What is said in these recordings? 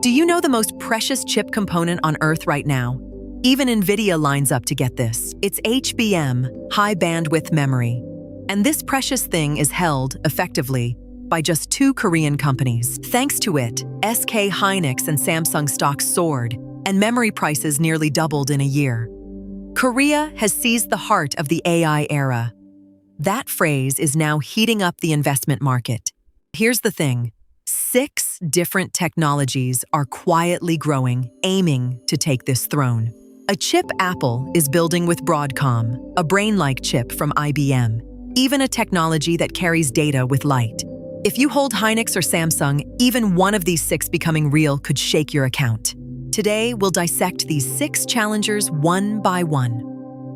Do you know the most precious chip component on Earth right now? Even Nvidia lines up to get this. It's HBM, high bandwidth memory. And this precious thing is held, effectively, by just two Korean companies. Thanks to it, SKhynix and Samsung stocks soared, and memory prices nearly doubled in a year. Korea has seized the heart of the AI era. That phrase is now heating up the investment market. Here's the thing. 6 different technologies are quietly growing, aiming to take this throne. A chip Apple is building with Broadcom, a brain-like chip from IBM, even a technology that carries data with light. If you hold Hynix or Samsung, even one of these 6 becoming real could shake your account. Today, we'll dissect these 6 challengers one by one.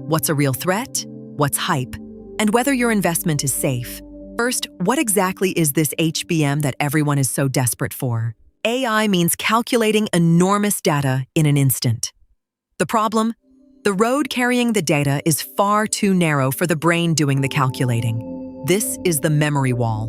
What's a real threat? What's hype? And whether your investment is safe. First, what exactly is this HBM that everyone is so desperate for? AI means calculating enormous data in an instant. The problem? The road carrying the data is far too narrow for the brain doing the calculating. This is the memory wall.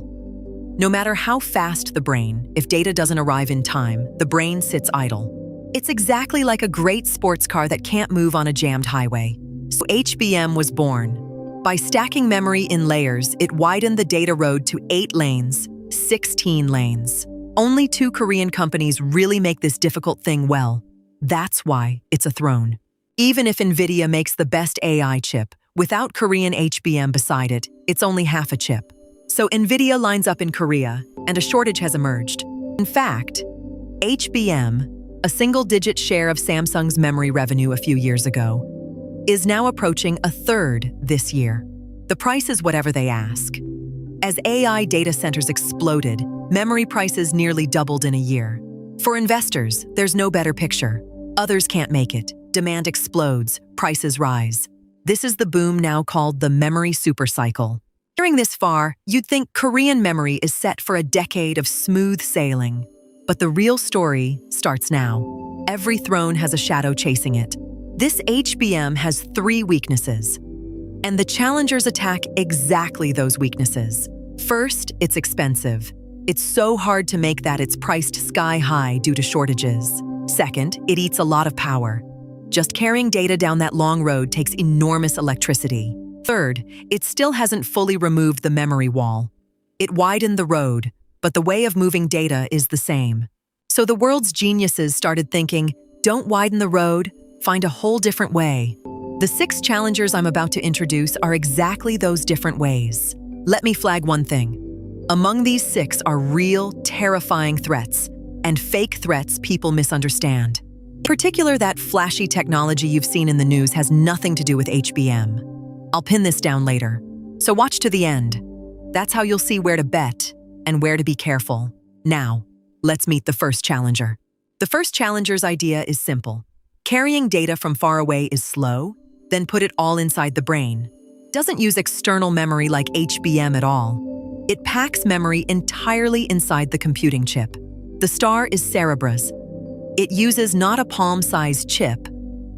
No matter how fast the brain, if data doesn't arrive in time, the brain sits idle. It's exactly like a great sports car that can't move on a jammed highway. So HBM was born. By stacking memory in layers, it widened the data road to 8 lanes, 16 lanes. Only 2 Korean companies really make this difficult thing well. That's why it's a throne. Even if Nvidia makes the best AI chip, without Korean HBM beside it, it's only half a chip. So Nvidia lines up in Korea, and a shortage has emerged. In fact, HBM, a single-digit share of Samsung's memory revenue a few years ago, is now approaching a third this year. The price is whatever they ask. As AI data centers exploded, memory prices nearly doubled in a year. For investors, there's no better picture. Others can't make it. Demand explodes, prices rise. This is the boom now called the memory supercycle. Hearing this far, you'd think Korean memory is set for a decade of smooth sailing. But the real story starts now. Every throne has a shadow chasing it. This HBM has 3 weaknesses, and the challengers attack exactly those weaknesses. First, it's expensive. It's so hard to make that it's priced sky high due to shortages. Second, it eats a lot of power. Just carrying data down that long road takes enormous electricity. Third, it still hasn't fully removed the memory wall. It widened the road, but the way of moving data is the same. So the world's geniuses started thinking, don't widen the road, find a whole different way. The 6 challengers I'm about to introduce are exactly those different ways. Let me flag one thing. Among these 6 are real, terrifying threats, and fake threats people misunderstand. In particular, that flashy technology you've seen in the news has nothing to do with HBM. I'll pin this down later, so watch to the end. That's how you'll see where to bet and where to be careful. Now, let's meet the first challenger. The first challenger's idea is simple. Carrying data from far away is slow, then put it all inside the brain. Doesn't use external memory like HBM at all. It packs memory entirely inside the computing chip. The star is Cerebras. It uses not a palm-sized chip,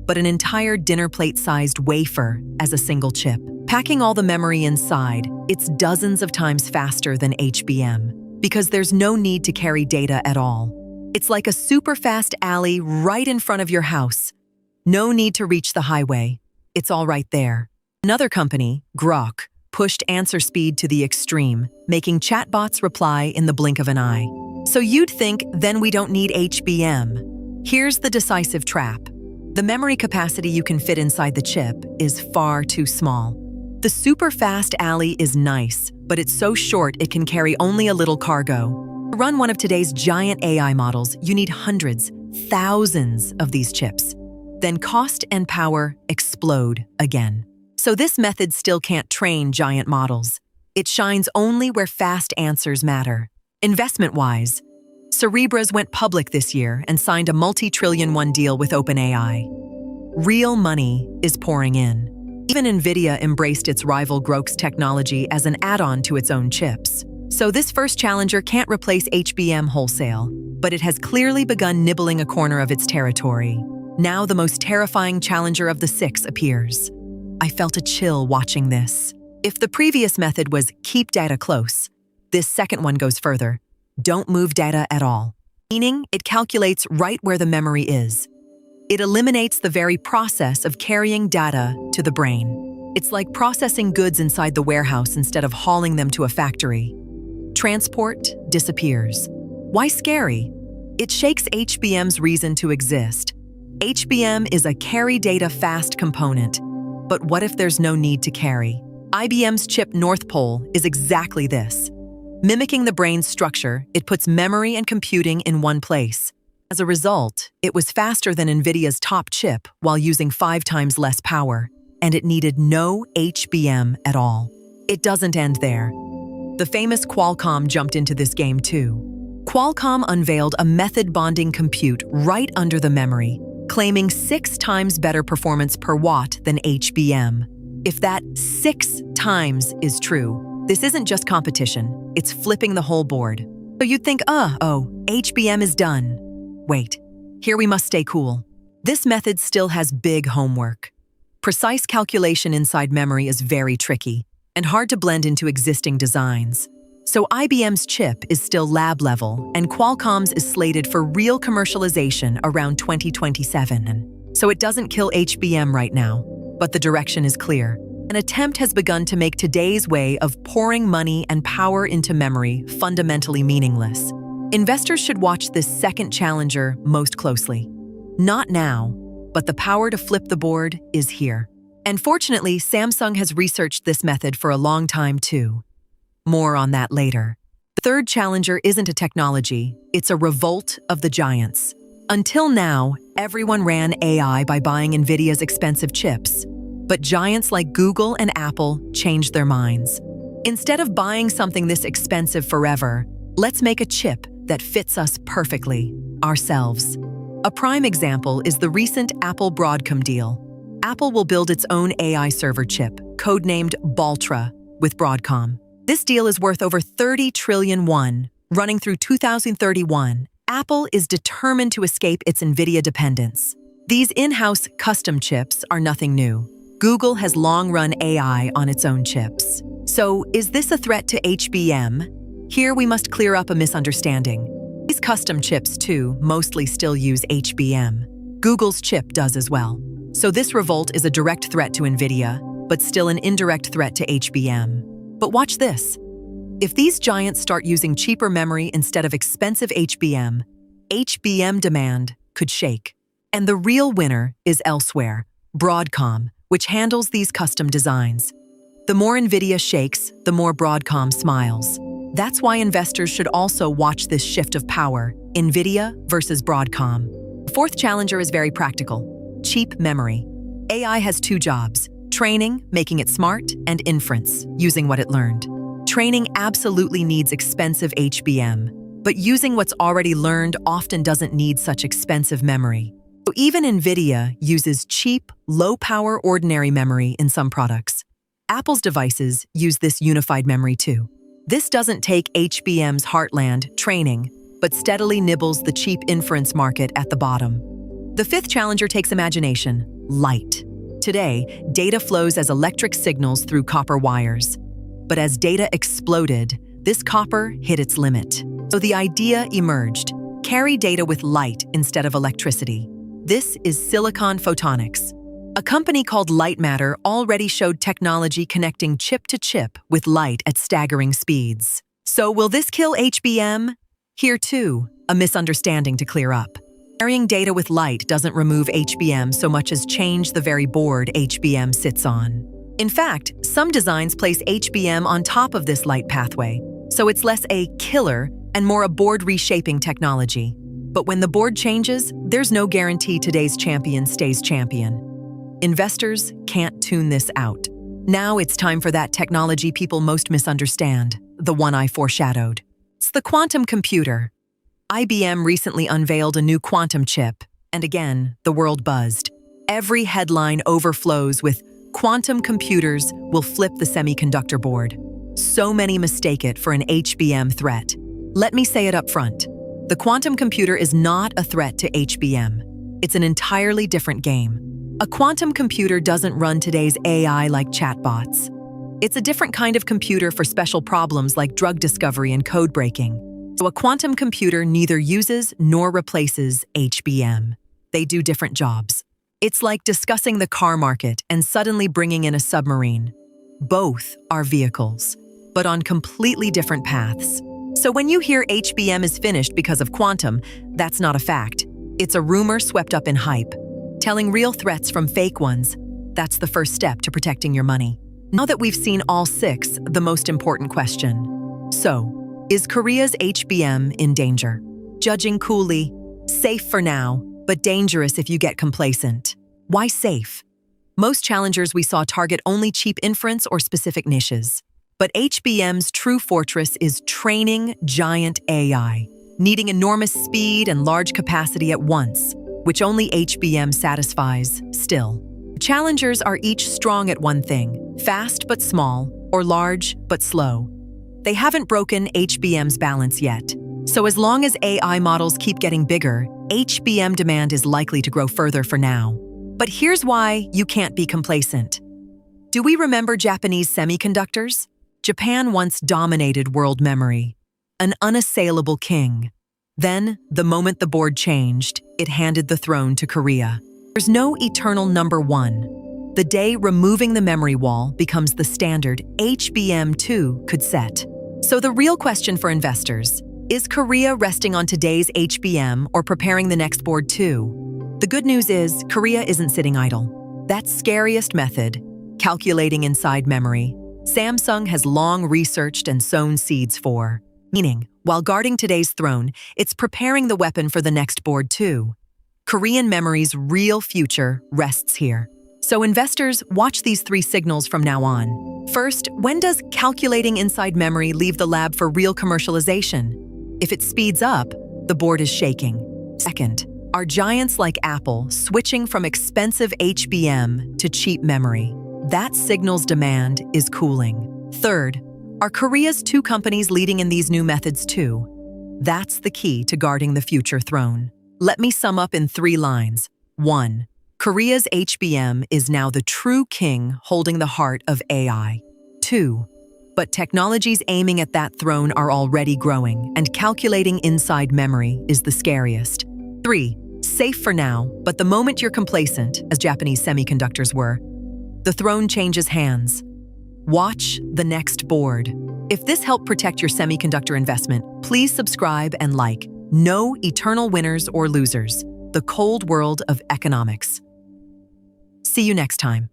but an entire dinner plate-sized wafer as a single chip. Packing all the memory inside, it's dozens of times faster than HBM, because there's no need to carry data at all. It's like a super-fast alley right in front of your house. No need to reach the highway. It's all right there. Another company, Groq, pushed answer speed to the extreme, making chatbots reply in the blink of an eye. So you'd think, then we don't need HBM. Here's the decisive trap. The memory capacity you can fit inside the chip is far too small. The super-fast alley is nice, but it's so short it can carry only a little cargo. To run one of today's giant AI models, you need hundreds, thousands of these chips. Then cost and power explode again. So this method still can't train giant models. It shines only where fast answers matter. Investment-wise, Cerebras went public this year and signed a multi-trillion-won deal with OpenAI. Real money is pouring in. Even Nvidia embraced its rival Groq's technology as an add-on to its own chips. So this first challenger can't replace HBM wholesale, but it has clearly begun nibbling a corner of its territory. Now the most terrifying challenger of the 6 appears. I felt a chill watching this. If the previous method was keep data close, this second one goes further. Don't move data at all. meaning it calculates right where the memory is. It eliminates the very process of carrying data to the brain. It's like processing goods inside the warehouse instead of hauling them to a factory. Transport disappears. Why scary? It shakes HBM's reason to exist. HBM is a carry data fast component. But what if there's no need to carry? IBM's chip NorthPole is exactly this. Mimicking the brain's structure, it puts memory and computing in one place. As a result, it was faster than Nvidia's top chip while using 5 times less power, and it needed no HBM at all. It doesn't end there. The famous Qualcomm jumped into this game too. Qualcomm unveiled a method bonding compute right under the memory, claiming 6 times better performance per watt than HBM. If that 6 times is true, this isn't just competition, it's flipping the whole board. So you'd think, HBM is done. Wait, here we must stay cool. This method still has big homework. Precise calculation inside memory is very tricky and hard to blend into existing designs. So IBM's chip is still lab level, and Qualcomm's is slated for real commercialization around 2027. So it doesn't kill HBM right now, but the direction is clear. An attempt has begun to make today's way of pouring money and power into memory fundamentally meaningless. Investors should watch this second challenger most closely. Not now, but the power to flip the board is here. And fortunately, Samsung has researched this method for a long time too. More on that later. The third challenger isn't a technology, it's a revolt of the giants. Until now, everyone ran AI by buying Nvidia's expensive chips. But giants like Google and Apple changed their minds. Instead of buying something this expensive forever, let's make a chip that fits us perfectly, ourselves. A prime example is the recent Apple Broadcom deal. Apple will build its own AI server chip, codenamed Baltra, with Broadcom. This deal is worth over 30 trillion won, running through 2031. Apple is determined to escape its Nvidia dependence. These in-house custom chips are nothing new. Google has long run AI on its own chips. So, is this a threat to HBM? Here we must clear up a misunderstanding. These custom chips, too, mostly still use HBM. Google's chip does as well. So this revolt is a direct threat to Nvidia, but still an indirect threat to HBM. But watch this. If these giants start using cheaper memory instead of expensive HBM demand could shake. And the real winner is elsewhere, Broadcom, which handles these custom designs. The more Nvidia shakes, the more Broadcom smiles. That's why investors should also watch this shift of power, Nvidia versus Broadcom. The fourth challenger is very practical: cheap memory. AI has 2 jobs: training, making it smart, and inference, using what it learned. Training absolutely needs expensive HBM, but using what's already learned often doesn't need such expensive memory. So even Nvidia uses cheap, low-power ordinary memory in some products. Apple's devices use this unified memory too. This doesn't take HBM's heartland, training, but steadily nibbles the cheap inference market at the bottom. The fifth challenger takes imagination: light. Today, data flows as electric signals through copper wires. But as data exploded, this copper hit its limit. So the idea emerged: carry data with light instead of electricity. This is silicon photonics. A company called Lightmatter already showed technology connecting chip to chip with light at staggering speeds. So will this kill HBM? Here too, a misunderstanding to clear up. Carrying data with light doesn't remove HBM so much as change the very board HBM sits on. In fact, some designs place HBM on top of this light pathway, so it's less a killer and more a board reshaping technology. But when the board changes, there's no guarantee today's champion stays champion. Investors can't tune this out. Now it's time for that technology people most misunderstand, the one I foreshadowed. It's the quantum computer. IBM recently unveiled a new quantum chip, and again, the world buzzed. Every headline overflows with "Quantum computers will flip the semiconductor board." So many mistake it for an HBM threat. Let me say it up front. The quantum computer is not a threat to HBM. It's an entirely different game. A quantum computer doesn't run today's AI like chatbots. It's a different kind of computer for special problems like drug discovery and code breaking. So a quantum computer neither uses nor replaces HBM. They do different jobs. It's like discussing the car market and suddenly bringing in a submarine. Both are vehicles, but on completely different paths. So when you hear HBM is finished because of quantum, that's not a fact. It's a rumor swept up in hype. Telling real threats from fake ones, that's the first step to protecting your money. Now that we've seen all six, the most important question. So, is Korea's HBM in danger? Judging coolly, safe for now, but dangerous if you get complacent. Why safe? Most challengers we saw target only cheap inference or specific niches. But HBM's true fortress is training giant AI, needing enormous speed and large capacity at once, which only HBM satisfies still. Challengers are each strong at one thing, fast but small, or large but slow. They haven't broken HBM's balance yet. So as long as AI models keep getting bigger, HBM demand is likely to grow further for now. But here's why you can't be complacent. Do we remember Japanese semiconductors? Japan once dominated world memory, an unassailable king. Then, the moment the board changed, it handed the throne to Korea. There's no eternal number one. The day removing the memory wall becomes the standard HBM too could set. So the real question for investors, is Korea resting on today's HBM or preparing the next board too? The good news is Korea isn't sitting idle. That scariest method, calculating inside memory, Samsung has long researched and sown seeds for. Meaning, while guarding today's throne, it's preparing the weapon for the next board too. Korean memory's real future rests here. So investors, watch these three signals from now on. First, when does calculating inside memory leave the lab for real commercialization? If it speeds up, the board is shaking. Second, are giants like Apple switching from expensive HBM to cheap memory? That signal's demand is cooling. Third, are Korea's two companies leading in these new methods too? That's the key to guarding the future throne. Let me sum up in 3 lines. 1. Korea's HBM is now the true king holding the heart of AI. 2. But technologies aiming at that throne are already growing, and calculating inside memory is the scariest. 3. Safe for now, but the moment you're complacent, as Japanese semiconductors were, the throne changes hands. Watch the next board. If this helped protect your semiconductor investment, please subscribe and like. No eternal winners or losers. The cold world of economics. See you next time.